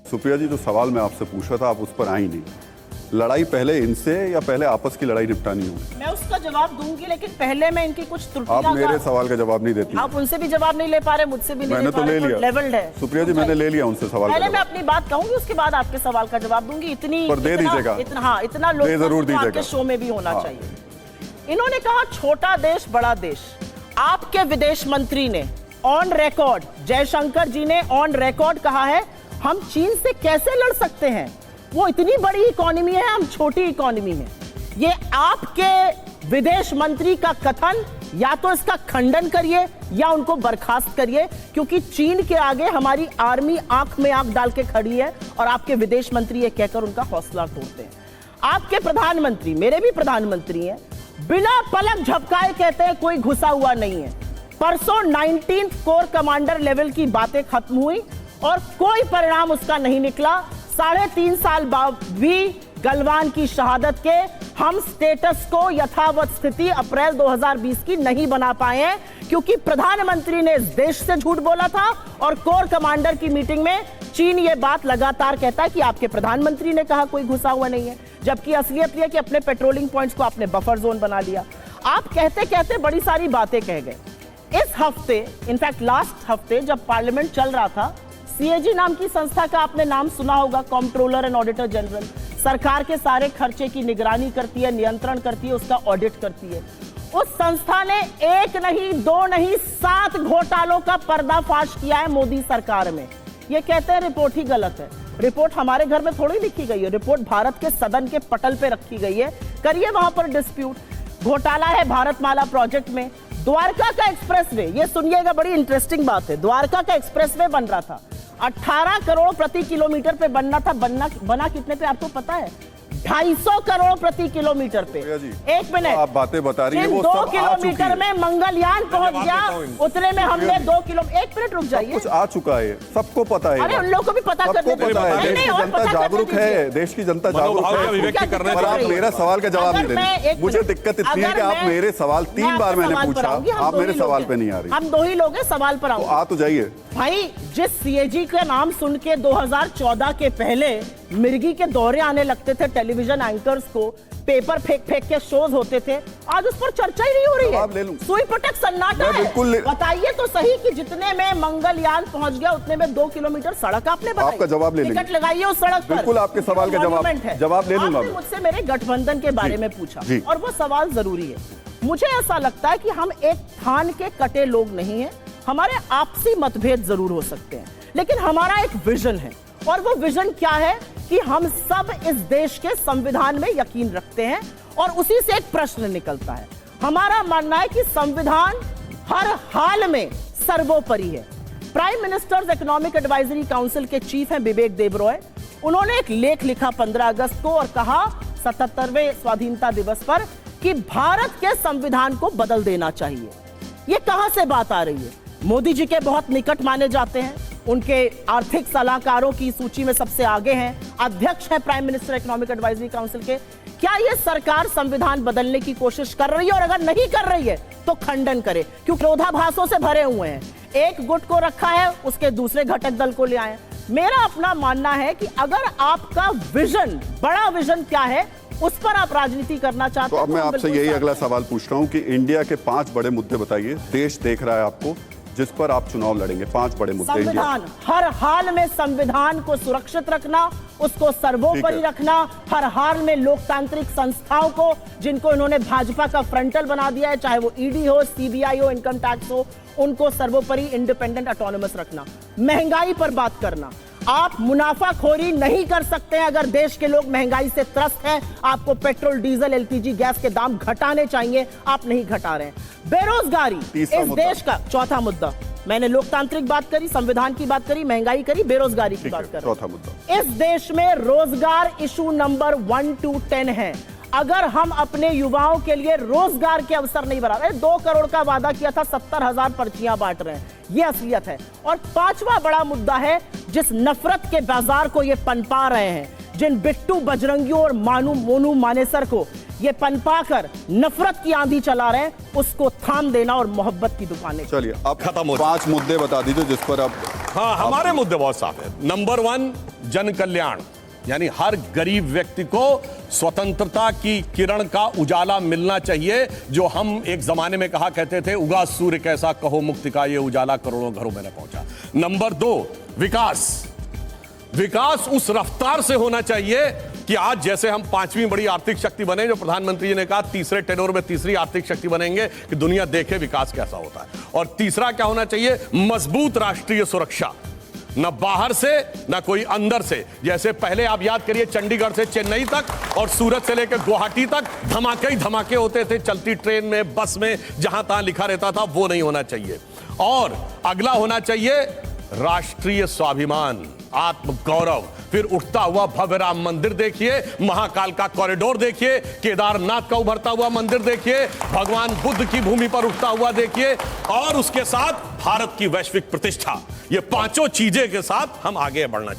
सुप्रिया जी, जो सवाल मैं आपसे पूछा था आप उस पर आई नहीं। लड़ाई पहले इनसे या पहले आपस की लड़ाई निपटानी होगी? मैं उसका जवाब दूंगी, लेकिन पहले मैं इनकी कुछ त्रुटियां आप मेरे सवाल का जवाब नहीं देती। आप उनसे भी जवाब नहीं ले पा रहे, मुझसे भी नहीं मैंने तो ले लिया। लेवल्ड है सुप्रिया जी, मैंने ले लिया उनसे सवाल। पहले मैं अपनी बात कहूंगी, उसके बाद आपके सवाल का जवाब दूंगी। इतनी पर दे दीजिएगा। हाँ, इतना लोग जरूर दीजिएगा। आपके शो में भी होना चाहिए। इन्होंने कहा छोटा देश बड़ा देश। आपके विदेश मंत्री ने ऑन रिकॉर्ड, जयशंकर जी ने ऑन रिकॉर्ड कहा है हम चीन से कैसे लड़ सकते हैं, वो इतनी बड़ी इकोनॉमी है, हम छोटी इकोनॉमी है। ये आपके विदेश मंत्री का कथन, या तो इसका खंडन करिए या उनको बर्खास्त करिए, क्योंकि चीन के आगे हमारी आर्मी आंख में आंख डाल के खड़ी है और आपके विदेश मंत्री ये कहकर उनका हौसला तोड़ते हैं। आपके प्रधानमंत्री, मेरे भी प्रधानमंत्री हैं, बिना पलक झपकाए कहते हैं कोई घुसा हुआ नहीं है। परसों 19th कोर कमांडर लेवल की बातें खत्म हुई और कोई परिणाम उसका नहीं निकला। 3.5 साल बाद भी गलवान की शहादत के हम स्टेटस को यथावत स्थिति अप्रैल 2020 की नहीं बना पाए हैं, क्योंकि प्रधानमंत्री ने इस देश से झूठ बोला था और कोर कमांडर की मीटिंग में चीन ये बात लगातार कहता है कि आपके प्रधानमंत्री ने कहा कोई घुसा हुआ नहीं है, जबकि असलियत यह कि अपने पेट्रोलिंग पॉइंट्स को आपने बफर जोन बना लिया। आप कहते कहते बड़ी सारी बातें कह गए। इस हफ्ते, इनफैक्ट लास्ट हफ्ते जब पार्लियामेंट चल रहा था, सीएजी नाम की संस्था का आपने नाम सुना होगा, कंट्रोलर एंड ऑडिटर जनरल, सरकार के सारे खर्चे की निगरानी करती है, नियंत्रण करती है, उसका ऑडिट करती है। उस संस्था ने 1 नहीं 2 नहीं 7 घोटालों का पर्दाफाश किया है मोदी सरकार में। ये कहते हैं रिपोर्ट ही गलत है। रिपोर्ट हमारे घर में थोड़ी लिखी गई है, रिपोर्ट भारत के सदन के पटल पे रखी गई है, करिए वहां पर डिस्प्यूट। घोटाला है भारतमाला प्रोजेक्ट में। द्वारका का एक्सप्रेसवे, ये सुनिएगा, बड़ी इंटरेस्टिंग बात है। द्वारका का एक्सप्रेसवे बन रहा था, 18 करोड़ प्रति किलोमीटर पे बनना था। बना कितने पे आपको पता है? 250 करोड़ प्रति किलोमीटर पे। एक मिनट, आप बातें बता रही हैं, वो 2 किलोमीटर में मंगलयान पहुंच गया, उतने में हमने 2 किलो। एक मिनट रुक जाइए, कुछ आ चुका है, सबको पता है। अरे उन लोगों को भी पता करने सबको पता है, देश की जनता जागरूक है, देश की जनता जागरूक है। पर आप मेरा सवाल का जवाब नहीं दे रहे। मुझे दिक्कत इतनी है कि आप मेरे सवाल 3 बार मैंने पूछा, आप मेरे सवाल पे नहीं आ रही। हम 2 ही लोग हैं, सवाल पर आ तो जाइए भाई। जिस सीएजी का नाम सुन के 2014 के पहले मिर्गी के दौरे आने लगते थे टेलीविजन एंकर्स को, पेपर फेंक फेंक के शोज होते थे, आज उस पर चर्चा ही नहीं हो रही है। सुई पटक सन्नाटा है। बताइए तो सही कि जितने में मंगलयान पहुंच गया उतने में 2 किलोमीटर सड़क आपने बनाई। आपका जवाब ले लेंगे, टिकट लगाइए उस सड़क पर। बिल्कुल आपके सवाल का जवाब ले लूंगा। आपने मुझसे मेरे गठबंधन के बारे में पूछा और वो सवाल जरूरी है। मुझे ऐसा लगता है कि हम एक थान के कटे लोग नहीं है, हमारे आपसी मतभेद जरूर हो सकते हैं, लेकिन हमारा एक विजन है। और वो विजन क्या है कि हम सब इस देश के संविधान में यकीन रखते हैं और उसी से एक प्रश्न निकलता है। हमारा मानना है कि संविधान हर हाल में सर्वोपरि है। Prime ministers economic advisory council के चीफ हैं विवेक देबरॉय। उन्होंने एक लेख लिखा 15 अगस्त को और कहा 77वें स्वाधीनता दिवस पर कि भारत के संविधान को बदल देना चाहिए। ये कहां से बात आ रही है? मोदी जी के बहुत निकट माने जाते हैं, उनके आर्थिक सलाहकारों की सूची में सबसे आगे हैं, अध्यक्ष हैं prime minister economic advisory council के। क्या ये सरकार संविधान बदलने की कोशिश कर रही है? और अगर नहीं कर रही है तो खंडन करे, क्योंकि विरोधाभासों से भरे हुए हैं। एक गुट को रखा है, उसके दूसरे घटक दल को ले आए। मेरा अपना मानना है कि अगर आपका विजन, बड़ा विजन क्या है, उस पर आप राजनीति करना चाहते हैं तो अब मैं आपसे यही अगला सवाल पूछ रहा हूं कि इंडिया के 5 बड़े मुद्दे बताइए, देश देख रहा है आपको, जिस पर आप चुनाव लड़ेंगे। 5 बड़े मुद्दे। संविधान, हर हाल में संविधान को सुरक्षित रखना, उसको सर्वोपरि रखना, हर हाल में लोकतांत्रिक संस्थाओं को, जिनको इन्होंने भाजपा का फ्रंटल बना दिया है, चाहे वो ईडी हो, सीबीआई हो, इनकम टैक्स हो, उनको सर्वोपरि इंडिपेंडेंट ऑटोनोमस रखना। महंगाई पर बात करना, आप मुनाफाखोरी नहीं कर सकते हैं अगर देश के लोग महंगाई से त्रस्त हैं। आपको पेट्रोल, डीजल, एलपीजी गैस के दाम घटाने चाहिए, आप नहीं घटा रहे हैं। बेरोजगारी इस देश का चौथा मुद्दा। मैंने लोकतांत्रिक बात करी, संविधान की बात करी, महंगाई करी, बेरोजगारी की बात करी। चौथा मुद्दा, इस देश में रोजगार इशू नंबर 1 to 10 है। अगर हम अपने युवाओं के लिए रोजगार के अवसर नहीं बना रहे, 2 करोड़ का वादा किया था, 70,000 पर्चियां बांट रहे हैं, ये असलियत है। और 5वां बड़ा मुद्दा है, जिस नफरत के बाजार को ये पनपा रहे हैं, जिन बिट्टू बजरंगियों और मोनू मानेसर को ये पनपा कर नफरत की आंधी चला रहे हैं, उसको थाम देना और मोहब्बत की दुकानें। चलिए अब खत्म हो। 5 मुद्दे बता दीजिए जिस पर आप हाँ, हमारे मुद्दे बहुत साफ है। नंबर 1 जन कल्याण, यानी हर गरीब व्यक्ति को स्वतंत्रता की किरण का उजाला मिलना चाहिए, जो हम एक जमाने में कहा करते थे, उगा सूर्य कैसा कहो मुक्ति का ये उजाला करोड़ों घरों में न पहुंचा। नंबर 2 विकास। विकास उस रफ्तार से होना चाहिए कि आज जैसे हम 5वीं बड़ी आर्थिक शक्ति बने, जो प्रधानमंत्री जी ने कहा तीसरे टेन्योर में तीसरी आर्थिक शक्ति बनेंगे, कि दुनिया देखे विकास कैसा होता है। और तीसरा क्या होना चाहिए? मजबूत राष्ट्रीय सुरक्षा, न बाहर से न कोई अंदर से। जैसे पहले आप याद करिए, चंडीगढ़ से चेन्नई तक और सूरत से लेकर गुवाहाटी तक धमाके ही धमाके होते थे, चलती ट्रेन में, बस में, जहां तहां लिखा रहता था, वो नहीं होना चाहिए। और अगला होना चाहिए राष्ट्रीय स्वाभिमान, आत्म गौरव। फिर उठता हुआ भव्य राम मंदिर देखिए, महाकाल का कॉरिडोर देखिए, केदारनाथ का उभरता हुआ मंदिर देखिए, भगवान बुद्ध की भूमि पर उठता हुआ देखिए, और उसके साथ भारत की वैश्विक प्रतिष्ठा। ये पांचों चीजें के साथ हम आगे बढ़ना चाहिए।